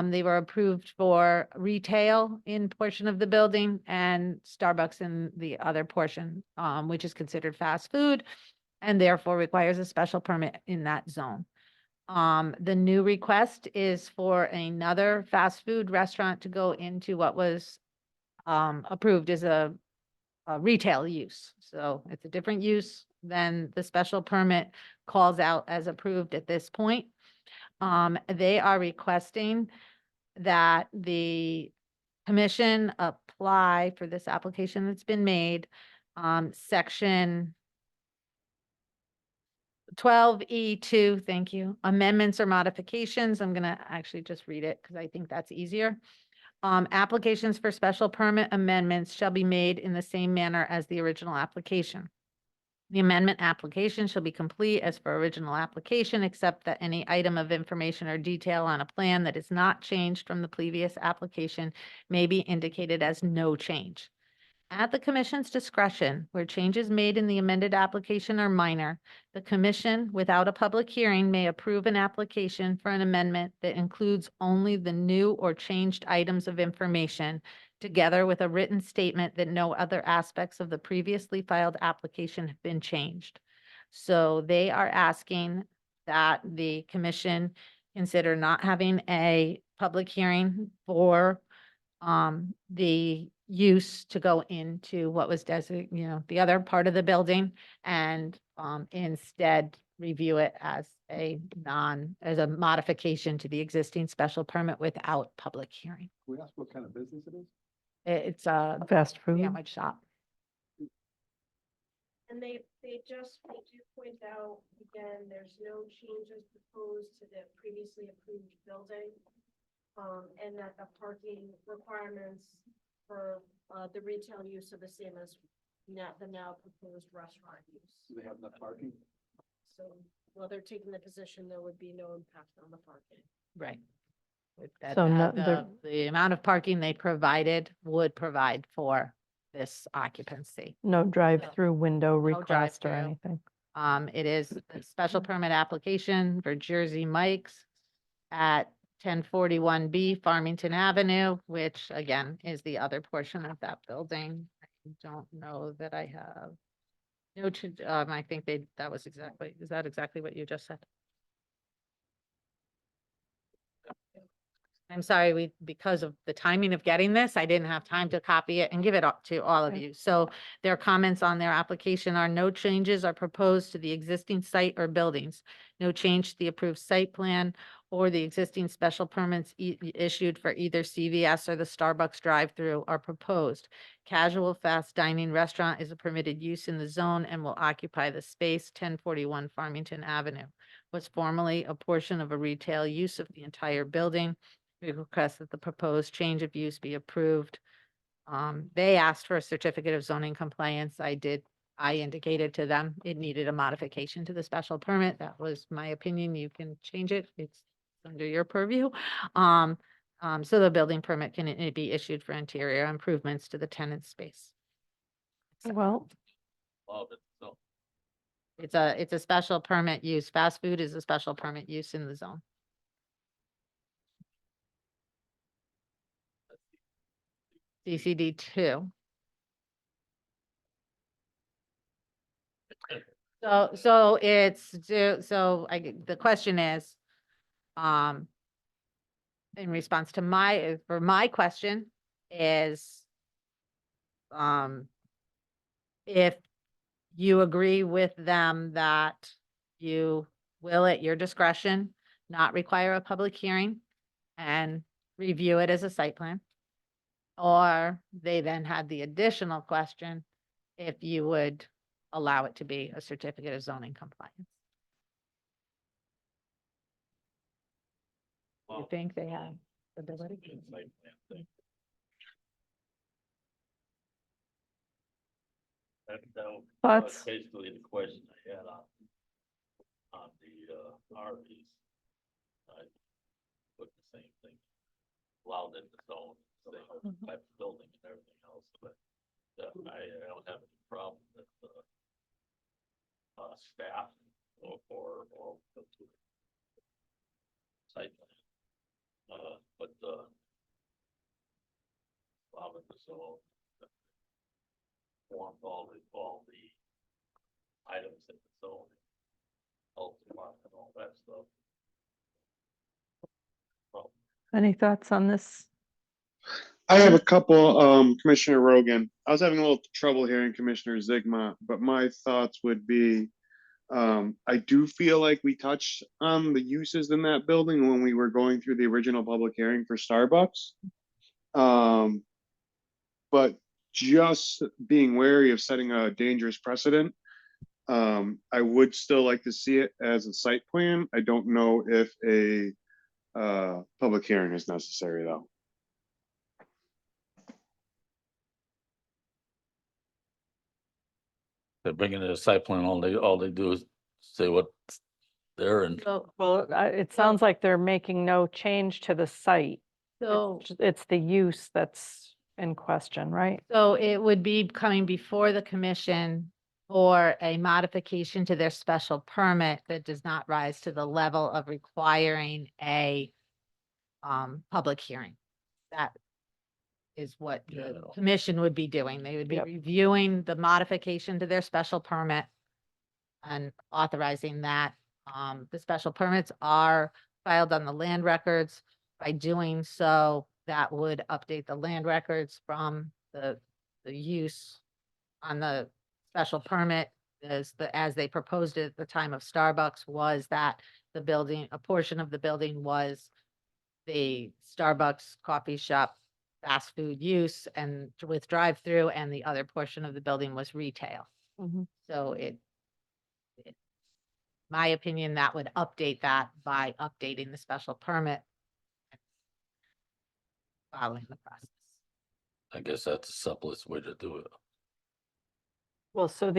They were approved for retail in portion of the building and Starbucks in the other portion, which is considered fast food and therefore requires a special permit in that zone. The new request is for another fast food restaurant to go into what was approved as a retail use. So it's a different use than the special permit calls out as approved at this point. They are requesting that the commission apply for this application that's been made, section 12E2, thank you, amendments or modifications. I'm gonna actually just read it because I think that's easier. Applications for special permit amendments shall be made in the same manner as the original application. The amendment application shall be complete as for original application, except that any item of information or detail on a plan that is not changed from the previous application may be indicated as no change. At the commission's discretion, where changes made in the amended application are minor, the commission, without a public hearing, may approve an application for an amendment that includes only the new or changed items of information, together with a written statement that no other aspects of the previously filed application have been changed. So they are asking that the commission consider not having a public hearing for the use to go into what was the other part of the building and, instead review it as as a modification to the existing special permit without public hearing. Can we ask what kind of business it is? It's a Fast food. sandwich shop. And they do point out, again, there's no changes proposed to the previously approved building. And that the parking requirements for, the retail use are the same as the now proposed restaurant use. Do they have enough parking? So, well, they're taking the position there would be no impact on the parking. Right. That, So no- the amount of parking they provided would provide for this occupancy. No drive-through window request or drive-through. anything. It is a special permit application for Jersey Mike's at 1041B Farmington Avenue, which again is the other portion of that building. I don't know that I have. No, I think is that exactly what you just said? I'm sorry, because of the timing of getting this, I didn't have time to copy it and give it up to all of Okay. you. So their comments on their application are no changes are proposed to the existing site or buildings. No change to the approved site plan or the existing special permits issued for either CVS or the Starbucks drive-through are proposed. Casual fast dining restaurant is a permitted use in the zone and will occupy the space 1041 Farmington Avenue. Was formerly a portion of a retail use of the entire building. We request that the proposed change of use be approved. They asked for a certificate of zoning compliance. I indicated to them it needed a modification to the special permit. That was my opinion. You can change it. It's under your purview. So the building permit can be issued for interior improvements to the tenant space. Well, Love it, so. It's a special permit use. Fast food is a special permit use in the zone. CCD 2. So the question is, in response to my question is, if you agree with them that you will at your discretion not require a public hearing and review it as a site plan. Or they then had the additional question, if you would allow it to be a certificate of zoning compliance. You Well, think they have the ability? it's site plan thing. That was thoughts? basically the question I had on the RVs. I put the same thing, allowed in the zone, same type of building and everything else, but I don't have any problem with staff or the site plan. But allowing the zone formed all the items in the zone, health department, and all that stuff. Well, Any thoughts on this? I have a couple, Commissioner Rogan. I was having a little trouble hearing Commissioner Zigma, but my thoughts would be, I do feel like we touched on the uses in that building when we were going through the original public hearing for Starbucks. But just being wary of setting a dangerous precedent, I would still like to see it as a site plan. I don't know if a public hearing is necessary, though. They're bringing in a site plan, all they do is say what they're and So, Well, it sounds like they're making no change to the site. so, It's the use that's in question, right? so it would be coming before the commission for a modification to their special permit that does not rise to the level of requiring a public hearing. That is what the Yeah. commission would be doing. They would be Yep. reviewing the modification to their special permit and authorizing that. The special permits are filed on the land records. By doing so, that would update the land records from the use on the special permit as they proposed it at the time of Starbucks was that the building, a portion of the building was the Starbucks coffee shop fast food use and with drive-through, and the other portion of the building was retail. Mhm. So my opinion, that would update that by updating the special permit. Following the process. I guess that's the simplest way to do it. Well, so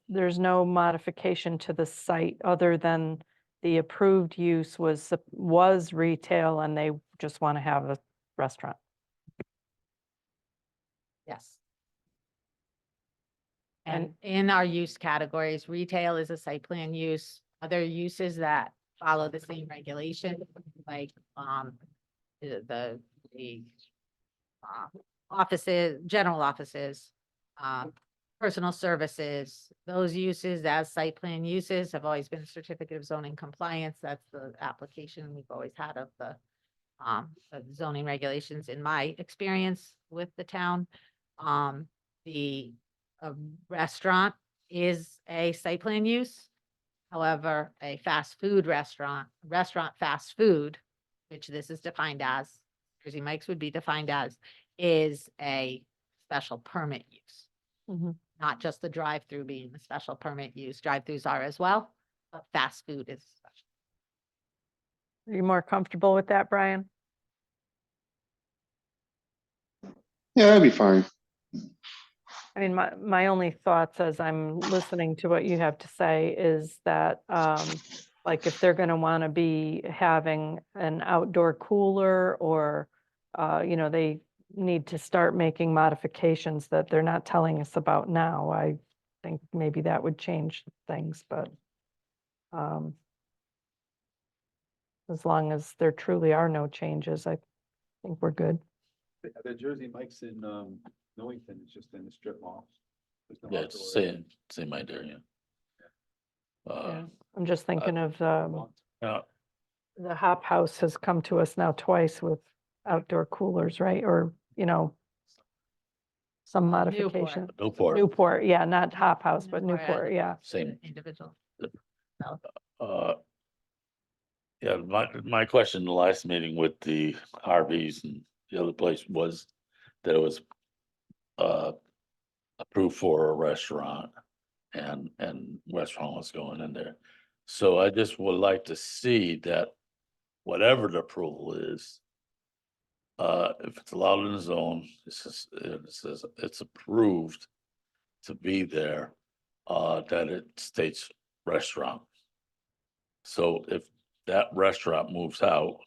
there's no modification to the site other than the approved use was retail and they just want to have a restaurant. Yes. And in our use categories, retail is a site plan use. Other uses that follow the same regulation, like, the offices, general offices, personal services, those uses as site plan uses have always been certificate of zoning compliance. That's the application we've always had of the zoning regulations in my experience with the town. The restaurant is a site plan use. However, a fast food restaurant fast food, which this is defined as, Jersey Mike's would be defined as, is a special permit use. Mhm. Not just the drive-through being the special permit use. Drive-throughs are as well, but fast food is special. Are you more comfortable with that, Brian? Yeah, that'd be fine. I mean, my only thoughts as I'm listening to what you have to say is that, like, if they're gonna wanna be having an outdoor cooler or, they need to start making modifications that they're not telling us about now, I think maybe that would change things, but, as long as there truly are no changes, I think we're good. The Jersey Mike's in, Millington, it's just in the strip mall. There's no Yeah, it's outdoor area. same idea, yeah. Yeah, I'm just thinking of, Yeah, the Hop House has come to us now twice with outdoor coolers, right? Or, some modification. Newport, Newport, yeah, not Hop House, but Newport, yeah. same. Individual. Uh, yeah, my question the last meeting with the RVs and the other place was that it was approved for a restaurant and restaurant was going in there. So I just would like to see that whatever the approval is, if it's allowed in the zone, it says it's approved to be there, that it states restaurant. So if that restaurant moves out,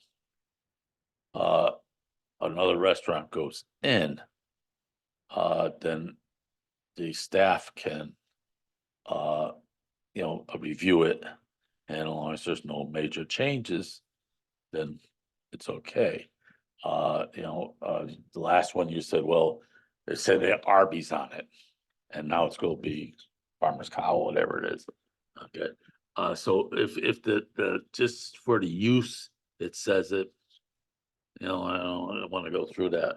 another restaurant goes in, then the staff can, review it. And as long as there's no major changes, then it's okay. The last one you said, well, they said they have Arby's on it. And now it's gonna be Farmer's Cow, whatever it is. Okay, so if the, just for the use, it says it. I don't wanna go through that,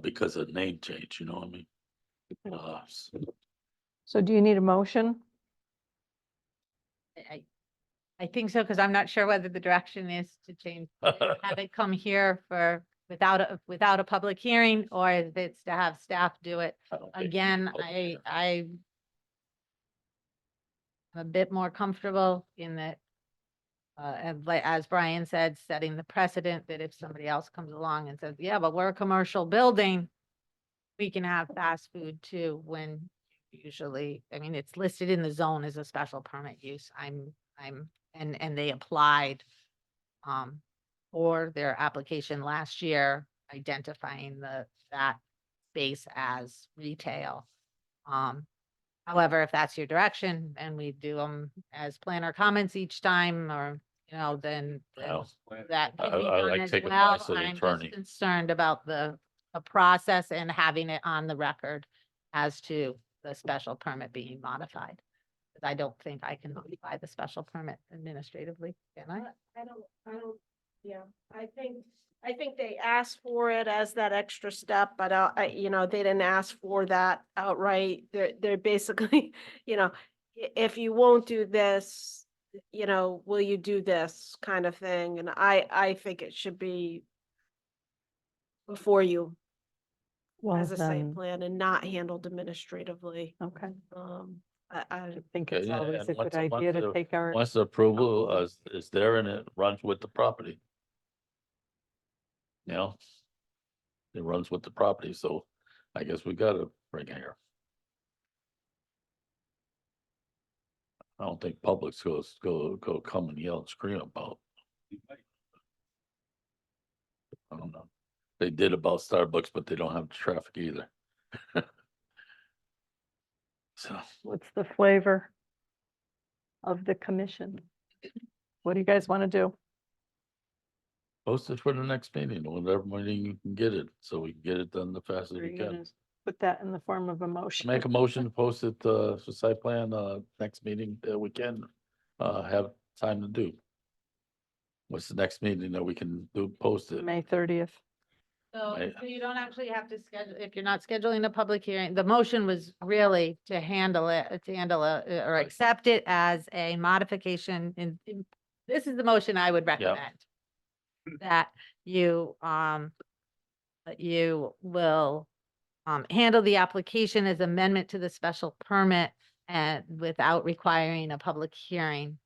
because of name change, you know what I mean? So do you need a motion? I think so, because I'm not sure whether the direction is to change, have it come here without a public hearing, or if it's to have staff do it. Again, I'm a bit more comfortable in that, as Brian said, setting the precedent that if somebody else comes along and says, yeah, but we're a commercial building, we can have fast food too, when usually, I mean, it's listed in the zone as a special permit use. And they applied for their application last year, identifying that space as retail. However, if that's your direction and we do them as planner comments each time, or, then Well, that I- can be I done like as taking well. advice of the I'm just attorney. concerned about the process and having it on the record as to the special permit being modified. 'Cause I don't think I can modify the special permit administratively, can I? I don't, yeah, I think I think they asked for it as that extra step, but they didn't ask for that outright. They're basically, if you won't do this, will you do this kind of thing? And I think it should be before you Well, as a site then, plan and not handled administratively. okay. I I think Okay, it's yeah, always and a good once- idea once to the- take our, Once the approval is there and it runs with the property. You know? It runs with the property, so I guess we gotta bring it here. I don't think Publix go come and yell and scream about. I don't know. They did about Starbucks, but they don't have the traffic either. So, what's the flavor of the commission? What do you guys want to do? post it for the next meeting, whenever meeting you can get it, so we can get it done the fastest Are we you can. gonna put that in the form of a motion? Make a motion to post it, for site plan, next meeting that we can, have time to do. What's the next meeting that we can do, post it? May 30th. So Right. so you don't actually have to schedule, if you're not scheduling a public hearing, the motion was really to handle it, or accept it as a modification this is the motion I would recommend. That you will handle the application as amendment to the special permit and without requiring a public hearing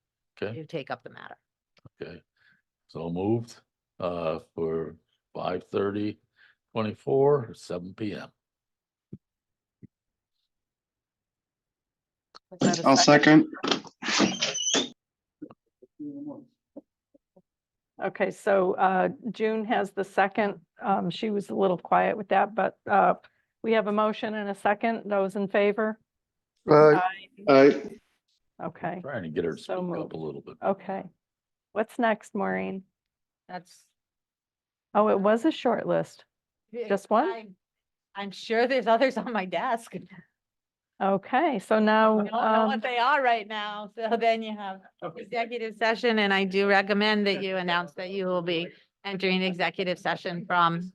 Okay, to take up the matter. okay. So moved, for 5:30, 7 PM. Was that a I'll second. Okay, so June has the second. She was a little quiet with that, but we have a motion and a second. Those in favor? I, Okay, Trying to get her to So speak up moved. a little bit. okay. What's next, Maureen? That's. Oh, it was a short list. Just one? I'm sure there's others on my desk. Okay, so now, I don't know what they are right now. So then you have executive session, and I do recommend that you announce that you will be entering executive session from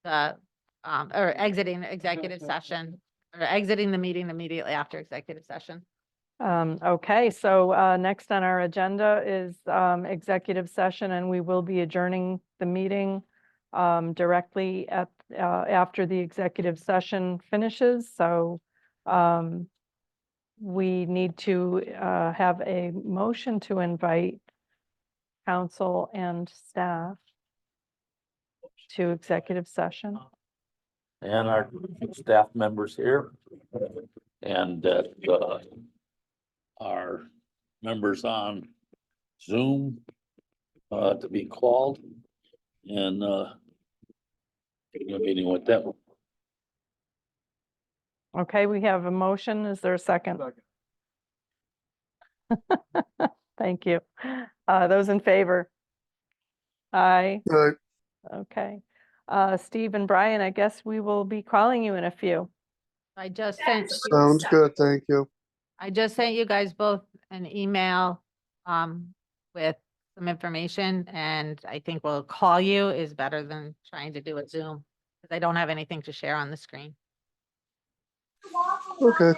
the, or exiting the executive session, or exiting the meeting immediately after executive session. okay, so next on our agenda is executive session, and we will be adjourning the meeting directly at after the executive session finishes. So we need to have a motion to invite council and staff to executive session. And our staff members here. And that, our members on Zoom, to be called. And, getting a meeting with them. Okay, we have a motion. Is there a second? Thank you. Those in favor? Aye. Okay. Steve and Brian, I guess we will be calling you in a few. I just sent. Sounds good, thank you. I just sent you guys both an email, with some information, and I think we'll call you is better than trying to do a Zoom. Because I don't have anything to share on the screen. Okay,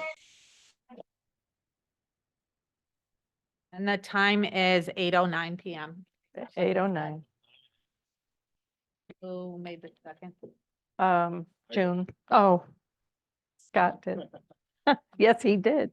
And the time is 8:09 PM. 8:09. Who made the second? June. Oh, Scott did. Yes, he did.